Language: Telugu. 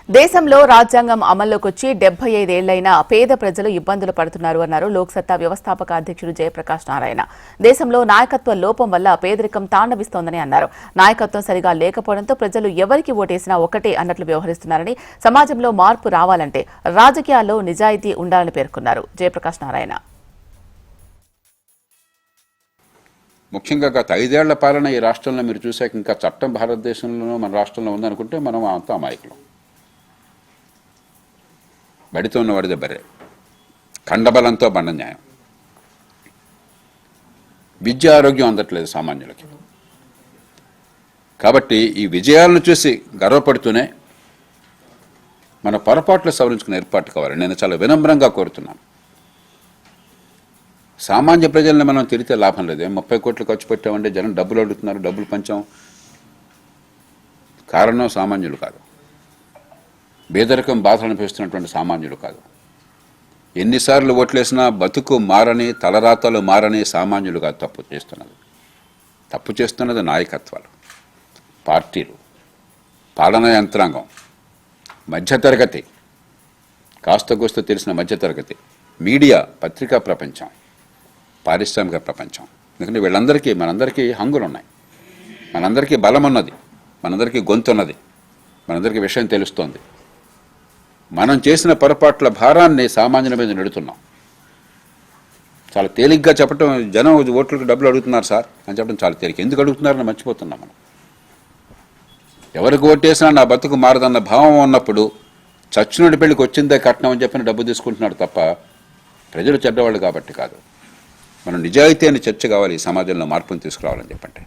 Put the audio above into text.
దేశంలో రాజ్యాంగం అమల్లోకి వచ్చి 75 ఏళ్లైనా పేద ప్రజలు ఇబ్బందులు పడుతున్నారు అన్నారు లోక్సత్తా వ్యవస్థాపక అధ్యక్షుడు జయప్రకాష్ నారాయణ. దేశంలో నాయకత్వ లోపం వల్ల పేదరికం తాండవిస్తోందని అన్నారు. నాయకత్వం సరిగా లేకపోవడంతో ప్రజలు ఎవరికి ఓటేసినా ఒకటే అన్నట్లు వ్యవహరిస్తున్నారని, సమాజంలో మార్పు రావాలంటే రాజకీయాల్లో నిజాయితీ ఉండాలని పేర్కొన్నారు జయప్రకాష్ నారాయణ. ముఖ్యంగా గత 5 ఏళ్ల పాలన ఈ రాష్ట్రంలో మీరు చూశాక ఇంకా చట్టం భారతదేశంలోనూ మన రాష్ట్రంలో ఉందనుకుంటే మనం అంతా అమాయకులం. బడితో ఉన్నవాడిదే బర్రె, ఖండబలంతో బండ న్యాయం. విద్య ఆరోగ్యం అందట్లేదు సామాన్యులకి. కాబట్టి ఈ విజయాలను చూసి గర్వపడుతూనే మన పొరపాట్లు సవరించుకునే ఏర్పాటు కావాలి. నేను చాలా వినమ్రంగా కోరుతున్నాను. సామాన్య ప్రజల్ని మనం తిరిగితే లాభం లేదు. 30 కోట్లు ఖర్చు పెట్టామంటే జనం డబ్బులు అడుగుతున్నారు, డబ్బులు పంచాం. కారణం సామాన్యులు కాదు, పేదరికం బాధలు అనిపిస్తున్నటువంటి సామాన్యులు కాదు. ఎన్నిసార్లు ఓట్లేసినా బతుకు మారని, తలరాతలు మారని సామాన్యులు కాదు తప్పు చేస్తున్నది నాయకత్వాలు, పార్టీలు, పాలనా యంత్రాంగం, మధ్యతరగతి, కాస్త కూస్త తెలిసిన మధ్యతరగతి, మీడియా, పత్రికా ప్రపంచం, పారిశ్రామిక ప్రపంచం. ఎందుకంటే వీళ్ళందరికీ మనందరికీ హంగులు ఉన్నాయి, మనందరికీ బలం ఉన్నది, మనందరికీ గొంతు ఉన్నది, మనందరికీ విషయం తెలుస్తోంది. మనం చేసిన పొరపాట్ల భారాన్ని సామాన్యుల మీద నెడుతున్నాం. చాలా తేలిగ్గా చెప్పడం, జనం ఓట్లకు డబ్బులు అడుగుతున్నారు సార్ అని చెప్పడం చాలా తేలిక. ఎందుకు అడుగుతున్నారని మర్చిపోతున్నాం మనం. ఎవరికి ఓటేసినా నా బతుకు మారదన్న భావం ఉన్నప్పుడు చచ్చునుడి పెళ్లికి వచ్చిందే కట్నం అని చెప్పిన డబ్బు తీసుకుంటున్నాడు తప్ప ప్రజలు చెడ్డవాళ్ళు కాబట్టి కాదు. మనం నిజాయితీ అని చర్చ కావాలి, ఈ సమాజంలో మార్పును తీసుకురావాలని చెప్పండి.